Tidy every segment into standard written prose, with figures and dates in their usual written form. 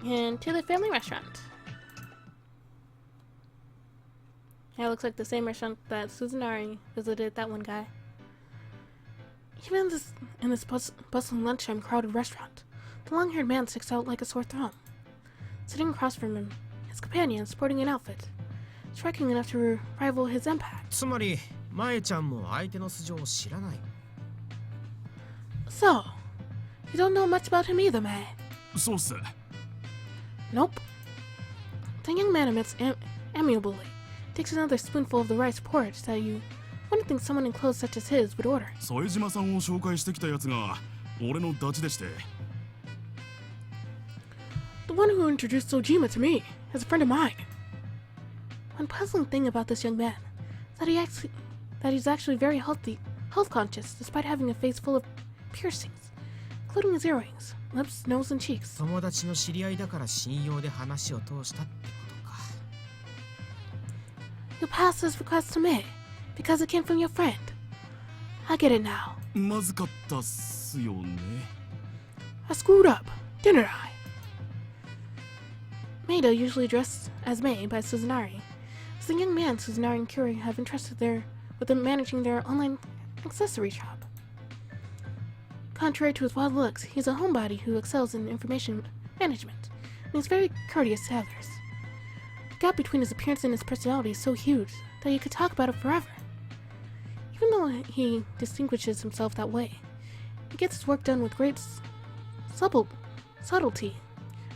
into the family restaurant. Yeah, it looks like the same restaurant that Suzunari visited that one guy. Even in this bustling lunchtime crowded restaurant, the long-haired man sticks out like a sore thumb. Sitting across from him, his companion sporting an outfit, striking enough to rival his impact. つまり、マエちゃんも相手の素性を知らない。So, you don't know much about him either, May. そうっす。Nope. The young man admits amiably, takes another spoonful of the rice porridge that you wouldn't think someone in clothes such as his would order. 副島さんを紹介してきたやつが俺のダチでして。The one who introduced Sojima to me is a friend of mine. One puzzling thing about this young man is that he's actually very health conscious, despite having a face full of piercings, including his earrings, lips, nose, and cheeks. 友達の知り合いだから信用で話を通したってことか。You passed this request to me because it came from your friend. I get it now. まずかったっすよね。I screwed up, didn't I? Maida, usually dressed as May by Suzunari, is the young man Suzunari and Curie have entrusted with them managing their online accessory shop. Contrary to his wild looks, he's a homebody who excels in information management, and is very courteous to others. The gap between his appearance and his personality is so huge that you could talk about it forever. Even though he distinguishes himself that way, he gets his work done with great subtlety,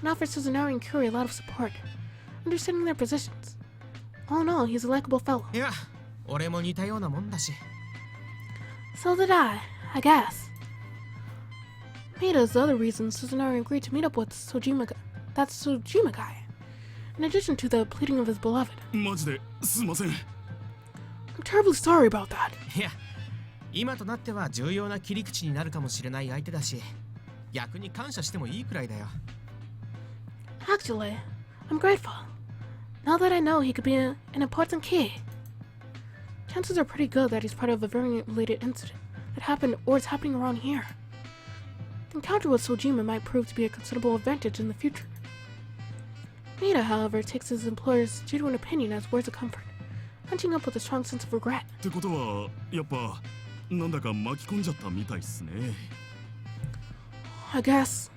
and offers Suzunari and Curie a lot of support, understanding their positions. All in all, he's a likable fellow. いや、俺も似たようなもんだし。So did I guess. Maida is the other reason Suzunari agreed to meet up with that Sojima guy, in addition to the pleading of his beloved. マジですいません。I'm terribly sorry about that. いや、今となっては重要な切り口になるかもしれない相手だし、逆に感謝してもいいくらいだよ。Actually, I'm grateful. Now that I know he could be an important key. Chances are pretty good that he's part of a very related incident that happened or is happening around here. The encounter with Sojima might prove to be a considerable advantage in the future. Maida, however, takes his employer's genuine opinion as words of comfort, punching up with a strong sense of regret. ってことはやっぱなんだか巻き込んじゃったみたいっすね。I guess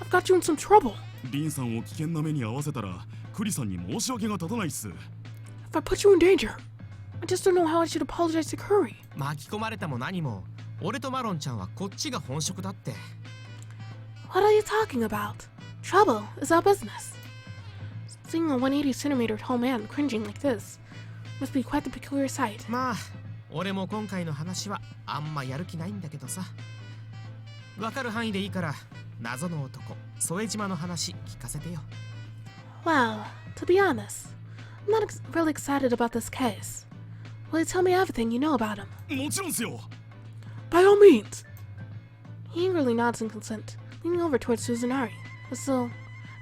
I've got you in some trouble. リンさんを危険な目に遭わせたらクリさんに申し訳が立たないっす。If I put you in danger, I just don't know how I should apologize to Curry. 巻き込まれたも何も、俺とマロンちゃんはこっちが本職だって。What are you talking about? Trouble is our business. Seeing a 180cm tall man cringing like this must be quite the peculiar sight. まあ、俺も今回の話はあんまやる気ないんだけどさ。わかる範囲でいいから、謎の男、副島の話聞かせてよ。Well, to be honest, I'm not really excited about this case. Will you tell me everything you know about him? もちろんっすよ。By all means. He angrily nods in consent, leaning over towards Suzunari, as though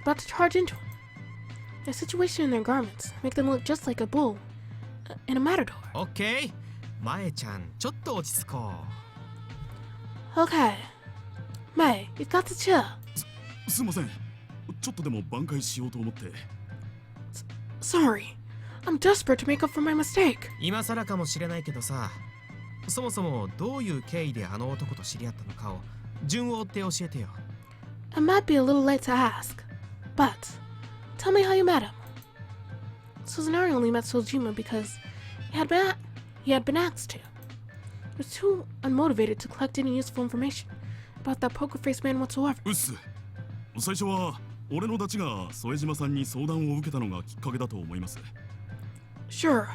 about to charge into him. Their situation in their garments make them look just like a bull in a matador. OK、マエちゃん、ちょっと落ち着こう。Okay. May, you've got to chill. すいません。ちょっとでも挽回しようと思って。Sorry. I'm desperate to make up for my mistake. 今更かもしれないけどさ、そもそもどういう経緯であの男と知り合ったのかを順を追って教えてよ。It might be a little late to ask, but tell me how you met him. Suzunari only met Sojima because he had been asked to. He was too unmotivated to collect any useful information about that poker-faced man whatsoever. うっす。最初は俺のダチが副島さんに相談を受けたのがきっかけだと思います。Sure.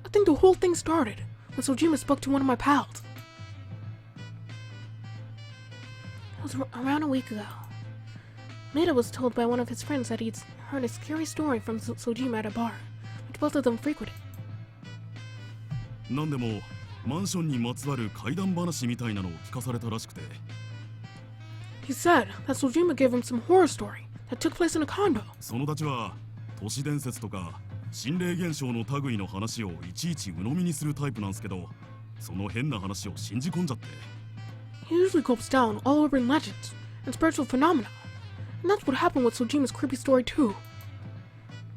I think the whole thing started when Sojima spoke to one of my pals. It was around a week ago. Maida was told by one of his friends that he'd heard a scary story from Sojima at a bar, which both of them frequented. なんでもマンションにまつわる怪談話みたいなのを聞かされたらしくて。He said that Sojima gave him some horror story that took place in a condo. そのたちは都市伝説とか心霊現象の類の話をいちいち鵜呑みにするタイプなんすけど、その変な話を信じ込んじゃって。He usually gulps down all urban legends and spiritual phenomena, And that's what happened with Sojima's creepy story too.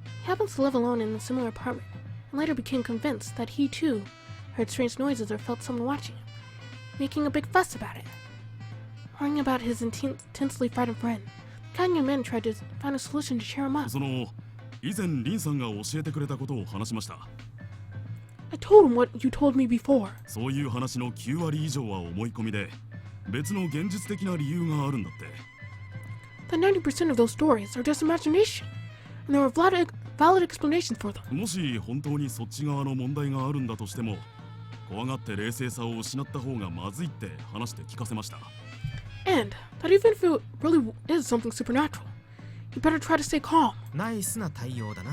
He happens to live alone in a similar apartment, and later became convinced that he too heard strange noises or felt someone watching him, making a big fuss about it. Worrying about his intensely frightened friend, the kind young man tried to find a solution to cheer him up. その以前リンさんが教えてくれたことを話しました。 I told him what you told me before. そういう話の9割以上は思い込みで、別の現実的な理由があるんだって。 That 90% of those stories are just imagination, and there are valid explanations for them. もし本当にそっち側の問題があるんだとしても、怖がって冷静さを失った方がまずいって話して聞かせました。 And that even if it really is something supernatural, you better try to stay calm. ナイスな対応だな。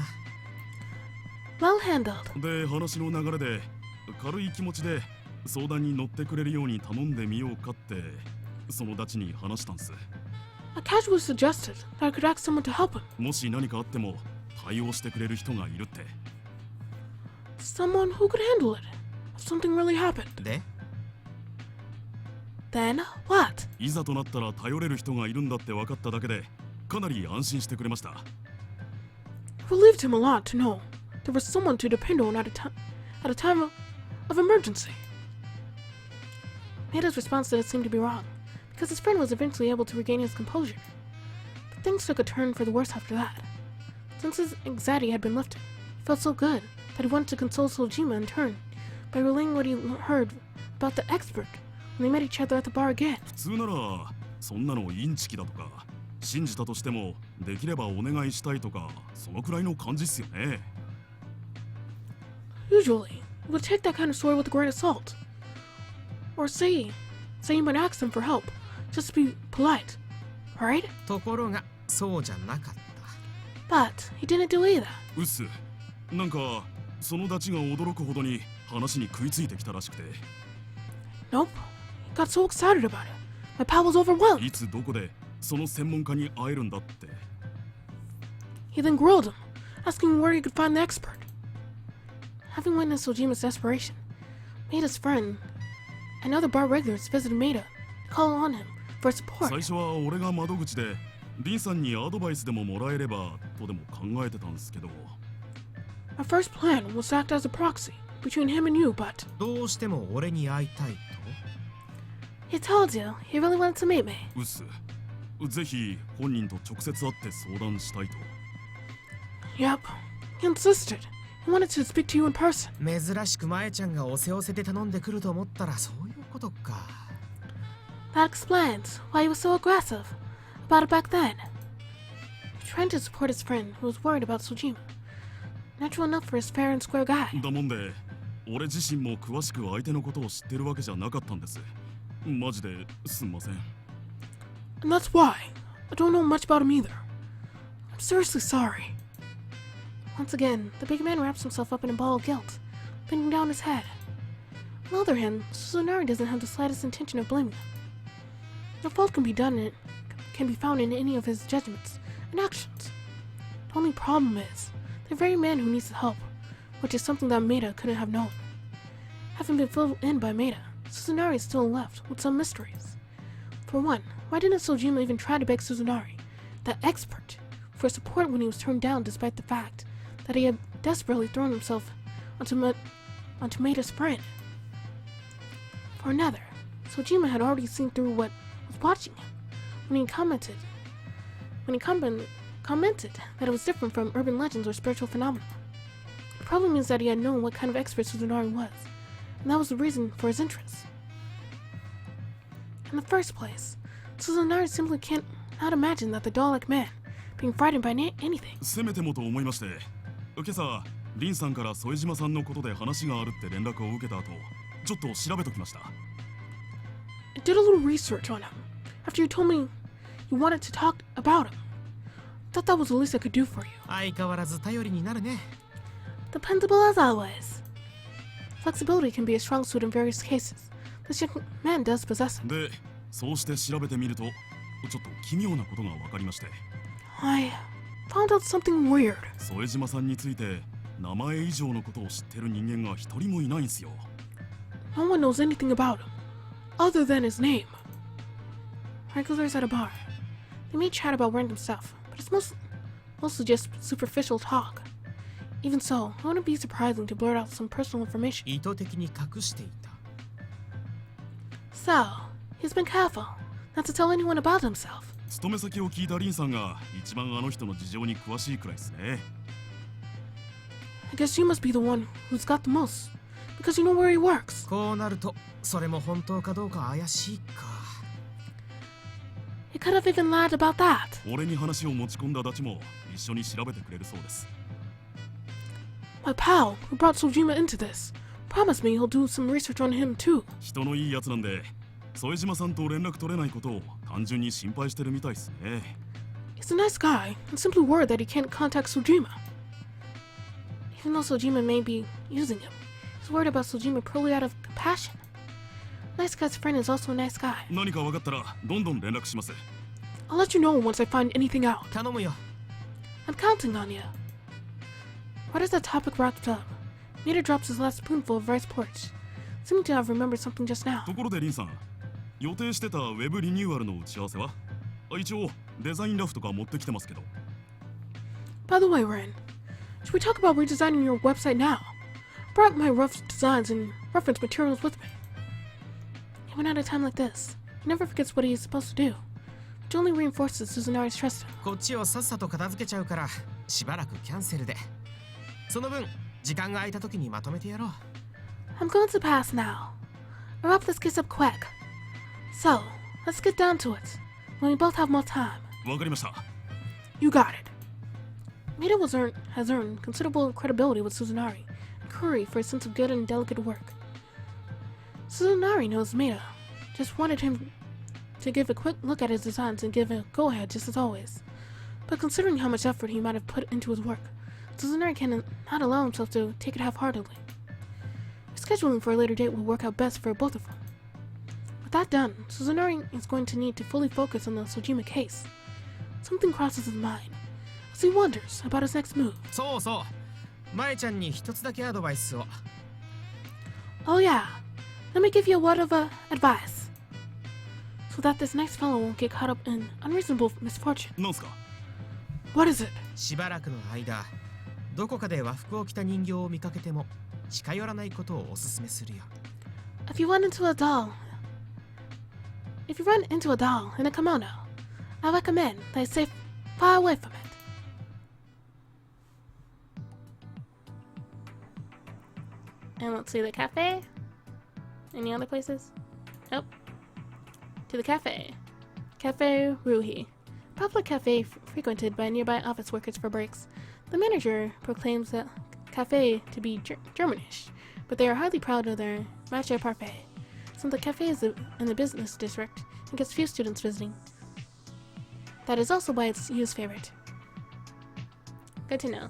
Well handled. で、話の流れで軽い気持ちで相談に乗ってくれるように頼んでみようかってそのダチに話したんです。 I casually suggested that I could ask someone to help him. もし何かあっても対応してくれる人がいるって。 Someone who could handle it if something really happened. で Then what? いざとなったら頼れる人がいるんだって分かっただけでかなり安心してくれました。 It relieved him a lot to know there was someone to depend on at a time of emergency. Maida's response didn't seem to be wrong, because his friend was eventually able to regain his composure. But things took a turn for the worse after that. Since his anxiety had been lifted, he felt so good that he wanted to console Sojima in turn by relaying what he heard about the expert when they met each other at the bar again. 普通ならそんなのインチキだとか信じたとしてもできればお願いしたいとかそのくらいの感じっすよね。 Usually, you would take that kind of story with a grain of salt. Or say you might ask them for help, just to be polite, right? ところがそうじゃなかった。 But he didn't do either. うっす。なんかそのダチが驚くほどに話に食いついてきたらしくて。 Nope. He got so excited about it. My pal was overwhelmed. いつどこでその専門家に会えるんだって。 He then grilled him, asking where he could find the expert. Having witnessed Sojima's desperation, Maida's friend and other bar regulars visited Maida to call on him for support. 最初は俺が窓口でリンさんにアドバイスでももらえればとでも考えてたんですけど。 My first plan was to act as a proxy between him and you, but どうしても俺に会いたいと he told you he really wanted to meet me. うっす。ぜひ本人と直接会って相談したいと。 Yep. He insisted. He wanted to speak to you in person. 珍しく舞ちゃんがおせおせで頼んでくると思ったらそういうことか。 That explains why he was so aggressive about it back then. Trying to support his friend who was worried about Sojima. Natural enough for his fair and square guy. だもんで俺自身も詳しく相手のことを知ってるわけじゃなかったんです。マジですんません。 And that's why I don't know much about him either. I'm seriously sorry. Once again, the big man wraps himself up in a ball of guilt, bending down his head. On the other hand, Suzunari doesn't have the slightest intention of blaming him. No fault can be found in any of his judgments and actions. The only problem is the very man who needs the help, which is something that Maida couldn't have known. Having been filled in by Maida, Suzunari is still left with some mysteries. For one, why didn't Sojima even try to beg Suzunari, the expert, for support when he was turned down despite the fact that he had desperately thrown himself onto Maida's friend? For another, Sojima had already seen through what was watching him when he commented that it was different from urban legends or spiritual phenomena. The problem is that he had known what kind of expert Suzunari was, and that was the reason for his interest. In the first place, Suzunari simply can't not imagine that the doll-like man being frightened by anything. せめてもと思いまして、今朝リンさんから副島さんのことで話があるって連絡を受けた後、ちょっと調べときました。 I did a little research on him after you told me you wanted to talk about him. Thought that was the least I could do for you. 相変わらず頼りになるね。 Dependable as always. Flexibility can be a strong suit in various cases. This young man does possess it. で、そうして調べてみると、ちょっと奇妙なことが分かりまして。 I found out something weird. 副島さんについて名前以上のことを知ってる人間が一人もいないんすよ。 No one knows anything about him, other than his name. Regulars at a bar, They may chat about random stuff, but it's mostly just superficial talk. Even so, it wouldn't be surprising to blurt out some personal information. 意図的に隠していた。 So, he's been careful not to tell anyone about himself. 勤め先を聞いたリンさんが一番あの人の事情に詳しいくらいですね。 I guess you must be the one who's got the most, because you know where he works. こうなるとそれも本当かどうか怪しいか。 He could have even lied about that. 俺に話を持ち込んだダチも一緒に調べてくれるそうです。 My pal, who brought Sojima into this, promised me he'll do some research on him too. 人のいいやつなんで、副島さんと連絡取れないことを単純に心配してるみたいですね。 He's a nice guy, and simply worried that he can't contact Sojima. Even though Sojima may be using him, he's worried about Sojima purely out of compassion. Nice guy's friend is also a nice guy. 何か分かったらどんどん連絡します。 I'll let you know once I find anything out. 頼むよ。 I'm counting on you. Right as that topic wrapped up, Mater drops his last spoonful of rice porridge, seeming to have remembered something just now. ところでリンさん、予定してたウェブリニューアルの打ち合わせは？一応デザインラフとか持ってきてますけど。 By the way, Ren, should we talk about redesigning your website now? I brought my rough designs and reference materials with me. Even at a time like this, he never forgets what he is supposed to do, which only reinforces Suzunari's trust him. こっちをさっさと片付けちゃうからしばらくキャンセルで。その分時間が空いた時にまとめてやろう。 I'm going to pass now. I'll wrap this case up quick. So, let's get down to it, when we both have more time. わかりました。 You got it. Maida has earned considerable credibility with Suzunari and Kuri for his sense of good and delicate work. Suzunari knows Maida, just wanted him to give a quick look at his designs and give a go-ahead just as always. But considering how much effort he might have put into his work, Suzunari cannot allow himself to take it half-heartedly. Scheduling for a later date will work out best for both of them. With that done, Suzunari is going to need to fully focus on the Sojima case. Something crosses his mind as he wonders about his next move. そうそう。まえちゃんに一つだけアドバイスを。 Oh yeah, let me give you a word of advice, so that this next fellow won't get caught up in unreasonable misfortune. なんすか？ What is it? しばらくの間、どこかで和服を着た人形を見かけても近寄らないことをおすすめするよ。 If you run into a doll in a kimono, I recommend that you stay far away from it. And let's see the cafe. Any other places? Nope. To the cafe. Cafe Ruhi. Popular cafe frequented by nearby office workers for breaks. The manager proclaims the cafe to be Germanish, but they are highly proud of their matcha parfait, since the cafe is in the business district and gets few students visiting. That is also why it's Yu's favorite. Good to know.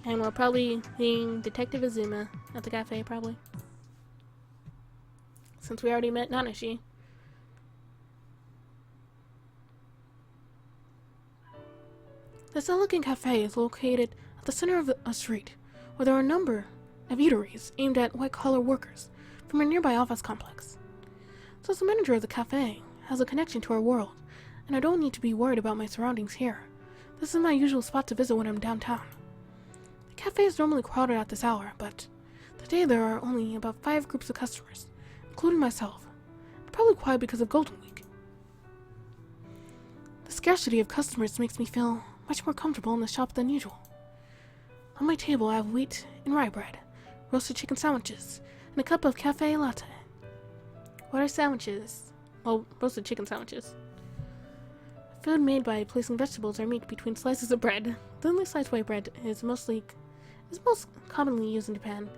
And we're probably seeing Detective Azuma at the cafe, probably. Since we already met Nanashi. This elegant cafe is located at the center of a street, where there are a number of eateries aimed at white-collar workers from a nearby office complex. So as the manager of the cafe has a connection to our world, and I don't need to be worried about my surroundings here. This is my usual spot to visit when I'm downtown. The cafe is normally crowded at this hour, but today there are only about 5 groups of customers, including myself. Probably quiet because of Golden Week. The scarcity of customers makes me feel much more comfortable in the shop than usual. On my table I have wheat and rye bread, roasted chicken sandwiches, and a cup of cafe latte. What are sandwiches? Well, roasted chicken sandwiches. Food made by placing vegetables or meat between slices of bread. Thinly sliced white bread is most commonly used in Japan,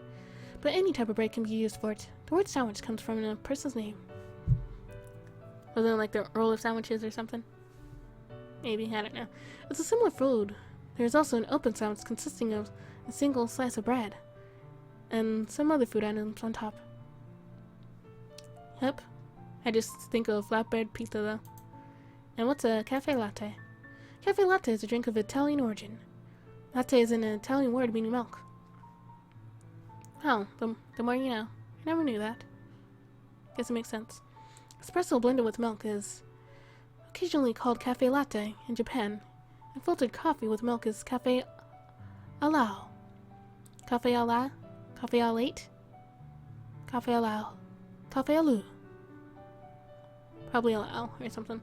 but any type of bread can be used for it. The word sandwich comes from a person's name. Wasn't it like the Earl of Sandwiches or something? Maybe, I don't know. It's a similar food. There is also an open sandwich consisting of a single slice of bread and some other food items on top. Yep. I just think of flatbread pizza though. And what's a cafe latte? Cafe latte is a drink of Italian origin. Latte is an Italian word meaning milk. Oh, the more you know. I never knew that. Guess it makes sense. Espresso blended with milk is occasionally called cafe latte in Japan, and filtered coffee with milk is cafe alao. Cafe ala? Cafe alate? Cafe alao. Cafe alu. Probably alao or something.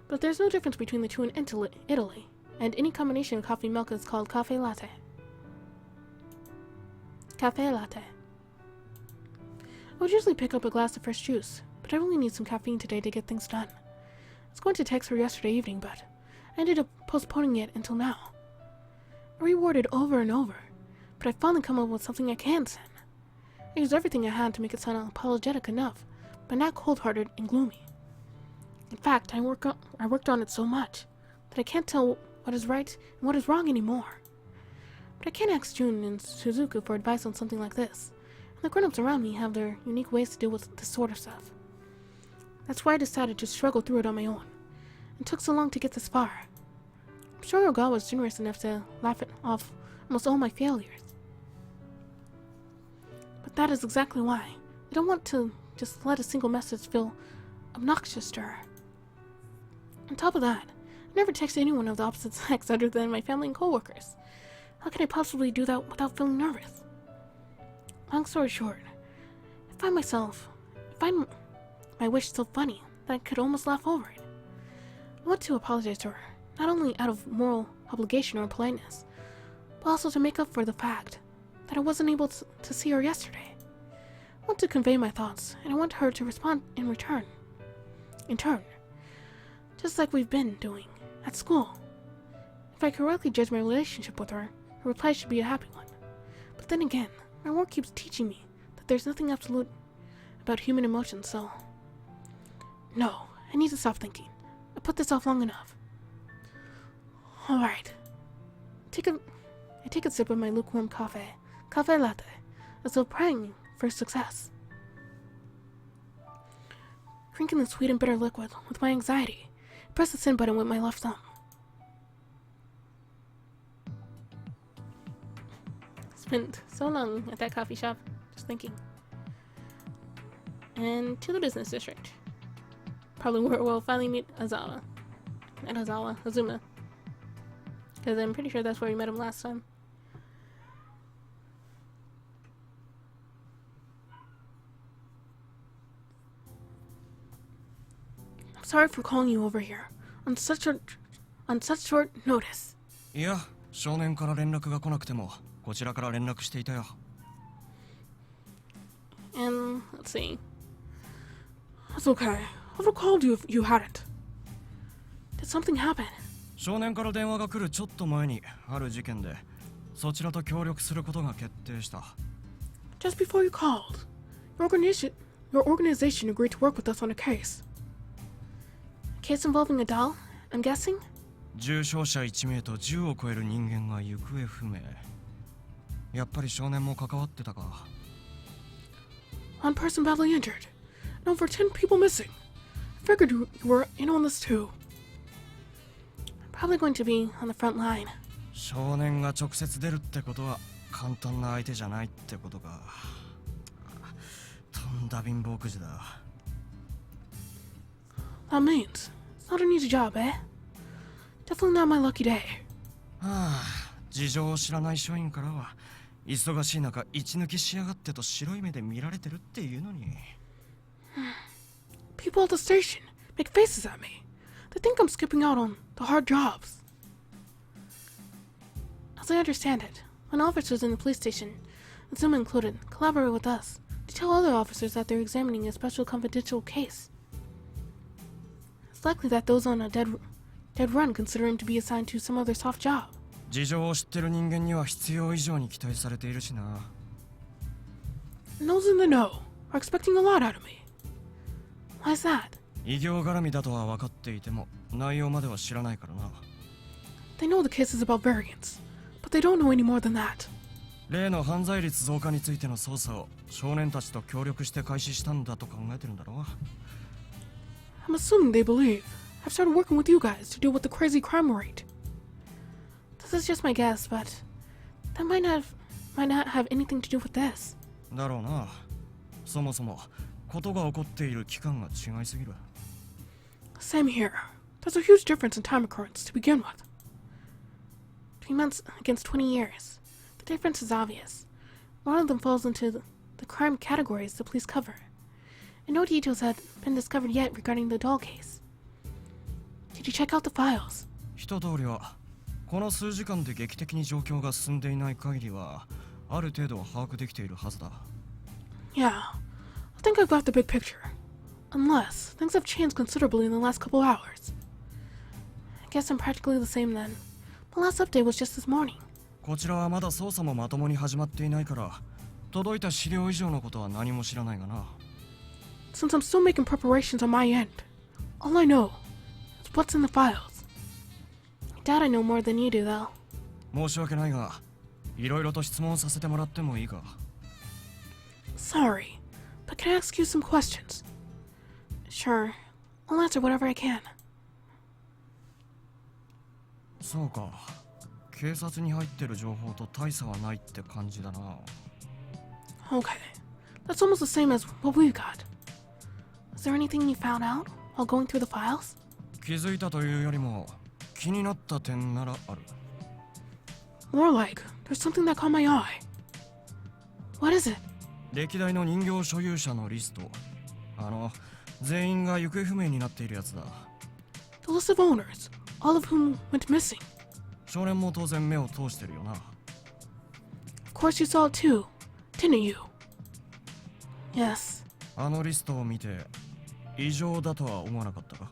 But there's no difference between the two in Italy, and any combination of coffee and milk is called cafe latte. Cafe latte. I would usually pick up a glass of fresh juice, but I really need some caffeine today to get things done. I was going to text her yesterday evening, but I ended up postponing it until now. I reworded over and over, but I finally come up with something I can send. I used everything I had to make it sound apologetic enough, but not cold-hearted and gloomy. In fact, I worked on it so much that I can't tell what is right and what is wrong anymore. But I can't ask Jun and Suzuku for advice on something like this, and the grown-ups around me have their unique ways to deal with this sort of stuff. That's why I decided to struggle through it on my own, and took so long to get this far. I'm sure Ogawa was generous enough to laugh off almost all my failures. But that is exactly why I don't want to just let a single message feel obnoxious to her. On top of that, I never text anyone of the opposite sex other than my family and coworkers. How can I possibly do that without feeling nervous? Long story short, I find my wish so funny that I could almost laugh over it. I want to apologize to her, not only out of moral obligation or politeness, but also to make up for the fact that I wasn't able to see her yesterday. I want to convey my thoughts, and I want her to respond in turn. Just like we've been doing at school. If I correctly judge my relationship with her, her reply should be a happy one. But then again, my work keeps teaching me that there's nothing absolute about human emotions, so... No, I need to stop thinking. I put this off long enough. Alright. I take a sip of my lukewarm cafe latte, as though praying for success. Drinking the sweet and bitter liquid with my anxiety, I press the send button with my left thumb. Spent so long at that coffee shop, just thinking. And to the business district. Probably where we'll finally meet Azuma. Because I'm pretty sure that's where we met him last time. I'm sorry for calling you over here on such short notice. いや、少年から連絡が来なくても、こちらから連絡していたよ。And let's see. That's okay. I would have called you if you hadn't. Did something happen? 少年から電話が来るちょっと前にある事件で、そちらと協力することが決定した。Just before you called, your organization agreed to work with us on a case. A case involving a doll, I'm guessing? 重傷者1名と10を超える人間が行方不明。やっぱり少年も関わってたか。One person badly injured, and over 10 people missing. I figured you were in on this too. I'm probably going to be on the front line. 少年が直接出るってことは簡単な相手じゃないってことか。とんだ貧乏くじだ。That means it's not an easy job, eh? Definitely not my lucky day. はあ、事情を知らない署員からは忙しい中一抜きしやがってと白い目で見られてるっていうのに。People at the station make faces at me. They think I'm skipping out on the hard jobs. As I understand it, when officers in the police station, Azuma included, collaborate with us to tell other officers that they're examining a special confidential case. It's likely that those on a dead run consider him to be assigned to some other soft job. 事情を知ってる人間には必要以上に期待されているしな。And those in the know are expecting a lot out of me. Why is that? 異業絡みだとは分かっていても内容までは知らないからな。They know the case is about variants, but they don't know any more than that. 例の犯罪率増加についての捜査を少年たちと協力して開始したんだと考えてるんだろう。I'm assuming they believe I've started working with you guys to deal with the crazy crime rate. This is just my guess, but that might not have anything to do with this. だろうな。そもそもことが起こっている期間が違いすぎる。Same here. There's a huge difference in time occurrence to begin with. 3 months against 20 years. The difference is obvious. One of them falls into the crime categories the police cover, and no details had been discovered yet regarding the doll case. Did you check out the files? 一通りはこの数時間で劇的に状況が進んでいない限りはある程度は把握できているはずだ。Yeah, I think I've got the big picture. Unless things have changed considerably in the last couple hours. I guess I'm practically the same then. My last update was just this morning. こちらはまだ捜査もまともに始まっていないから届いた資料以上のことは何も知らないがな。Since I'm still making preparations on my end, all I know is what's in the files. I doubt I know more than you do, though. 申し訳ないがいろいろと質問させてもらってもいいか。 Sorry, but can I ask you some questions? Sure, I'll answer whatever I can. そうか。警察に入ってる情報と大差はないって感じだな。 Okay, that's almost the same as what we've got. Is there anything you found out while going through the files? 気づいたというよりも気になった点ならある。 More like, there's something that caught my eye. What is it? 歴代の人形所有者のリスト。全員が行方不明になっているやつだ。 The list of owners, all of whom went missing. 少年も当然目を通してるよな。 Of course you saw it too, didn't you? Yes. あのリストを見て異常だとは思わなかったか？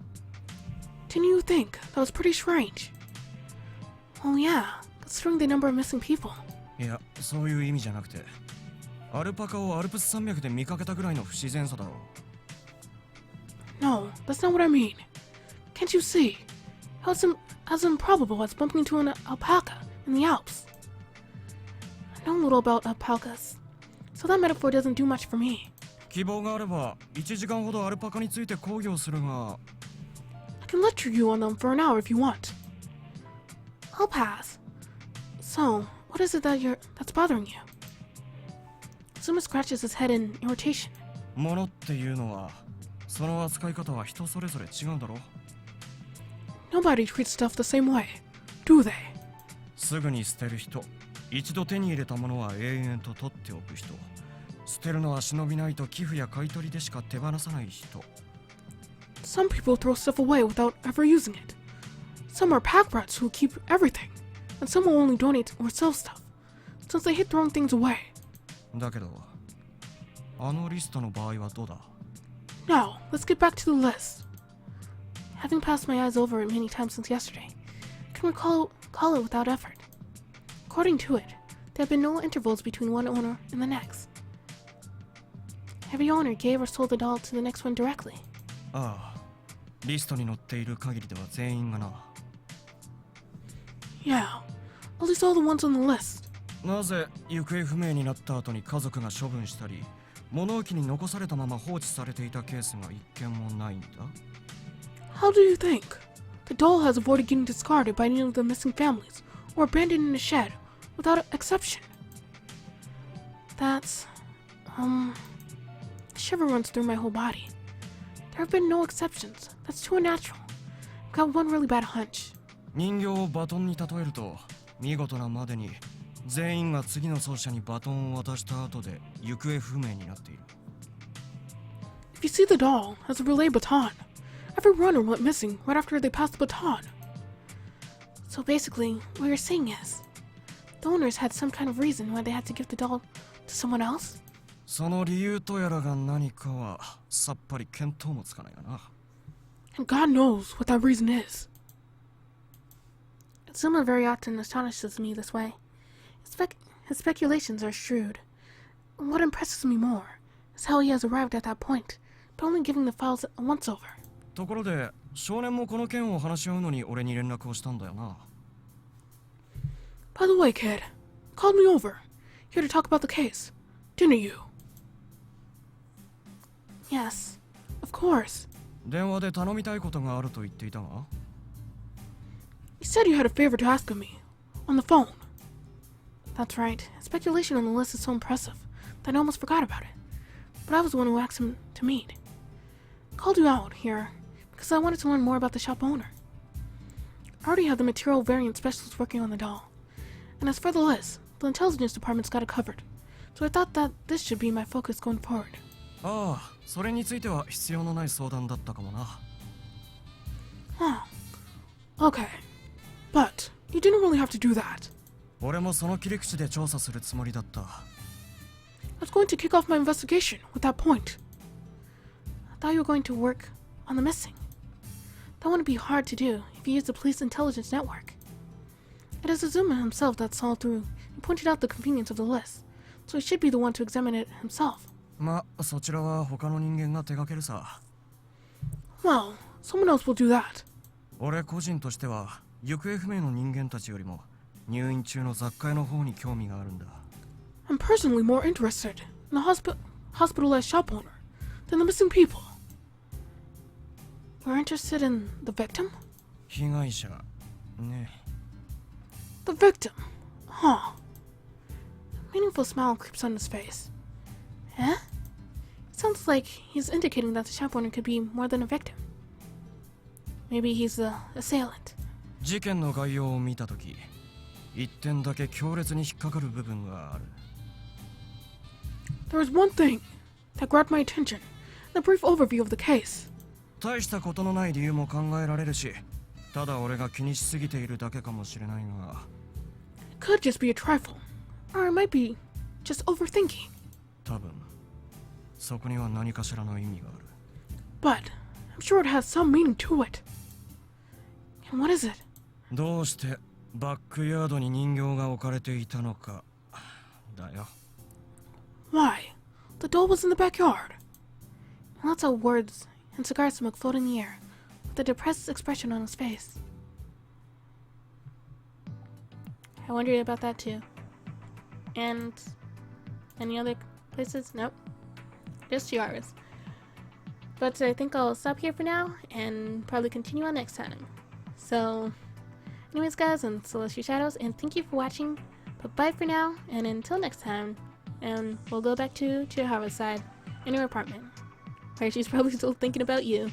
Didn't you think that was pretty strange? Oh yeah, considering the number of missing people. いや、そういう意味じゃなくて、アルパカをアルプス山脈で見かけたぐらいの不自然さだろう。 No, that's not what I mean. Can't you see? How it's as improbable as bumping into an alpaca in the Alps. I know little about alpacas, so that metaphor doesn't do much for me. 希望があれば1時間ほどアルパカについて講義をするが。 I can lecture you on them for an hour if you want. I'll pass. So, what is it that's bothering you? Zuma scratches his head in irritation. 物っていうのはその扱い方は人それぞれ違うんだろ。 Nobody treats stuff the same way, do they? すぐに捨てる人、一度手に入れたものは永遠と取っておく人、捨てるのは忍びないと寄付や買い取りでしか手放さない人。 Some people throw stuff away without ever using it. Some are pack rats who keep everything, and some will only donate or sell stuff, since they hate throwing things away. だけど、あのリストの場合はどうだ？ Now, let's get back to the list. Having passed my eyes over it many times since yesterday, I can recall it without effort. According to it, there have been no intervals between one owner and the next. Every owner gave or sold the doll to the next one directly. ああ、リストに載っている限りでは全員がな。 Yeah, at least all the ones on the list. なぜ行方不明になった後に家族が処分したり、物置に残されたまま放置されていたケースが一件もないんだ？ How do you think? The doll has avoided getting discarded by any of the missing families or abandoned in a shed without exception. That's, a shiver runs through my whole body. There have been no exceptions. That's too unnatural. I've got one really bad hunch. 人形をバトンに例えると、見事なまでに全員が次の走者にバトンを渡した後で行方不明になっている。 If you see the doll as a relay baton, every runner went missing right after they passed the baton. So basically, what you're saying is, the owners had some kind of reason why they had to give the doll to someone else? その理由とやらが何かはさっぱり見当もつかないがな。 And God knows what that reason is. Zuma very often astonishes me this way. His speculations are shrewd. And what impresses me more is how he has arrived at that point, by only giving the files a once-over. ところで、少年もこの件を話し合うのに俺に連絡をしたんだよな。 By the way, kid, called me over, here to talk about the case, didn't you? Yes, of course. 電話で頼みたいことがあると言っていたが。 You said you had a favor to ask of me, on the phone. That's right, his speculation on the list is so impressive that I almost forgot about it. But I was the one who asked him to meet. Called you out here because I wanted to learn more about the shop owner. I already have the material variant specialist working on the doll. And as for the list, the intelligence department's got it covered. So I thought that this should be my focus going forward. ああ、それについては必要のない相談だったかもな。Huh. Okay. But you didn't really have to do that. 俺もその切り口で調査するつもりだった。I was going to kick off my investigation with that point. I thought you were going to work on the missing. That wouldn't be hard to do if you used the police intelligence network. It is Azuma himself that saw through and pointed out the convenience of the list, so he should be the one to examine it himself. まあ、そちらは他の人間が手掛けるさ。Well, someone else will do that. 俺個人としては行方不明の人間たちよりも入院中の雑貨屋の方に興味があるんだ。I'm personally more interested in the hospitalized shop owner than the missing people. We're interested in the victim? 被害者ね。The victim? Huh. A meaningful smile creeps on his face. Eh? It sounds like he's indicating that the shop owner could be more than a victim. Maybe he's the assailant. 事件の概要を見たとき、一点だけ強烈に引っかかる部分がある。There was one thing that grabbed my attention in the brief overview of the case. 大したことのない理由も考えられるし、ただ俺が気にしすぎているだけかもしれないが。It could just be a trifle, or it might be just overthinking. 多分、そこには何かしらの意味がある。But I'm sure it has some meaning to it. And what is it? どうしてバックヤードに人形が置かれていたのかだよ。Why? The doll was in the backyard. And lots of words and cigar smoke float in the air, with a depressed expression on his face. I wondered about that too. And any other places? Nope. Just yours. But I think I'll stop here for now and probably continue on next time. So, anyways guys, and Celestial Shadows, and thank you for watching. But bye for now, and until next time. And we'll go back to Chihara's side in her apartment, where she's probably still thinking about you.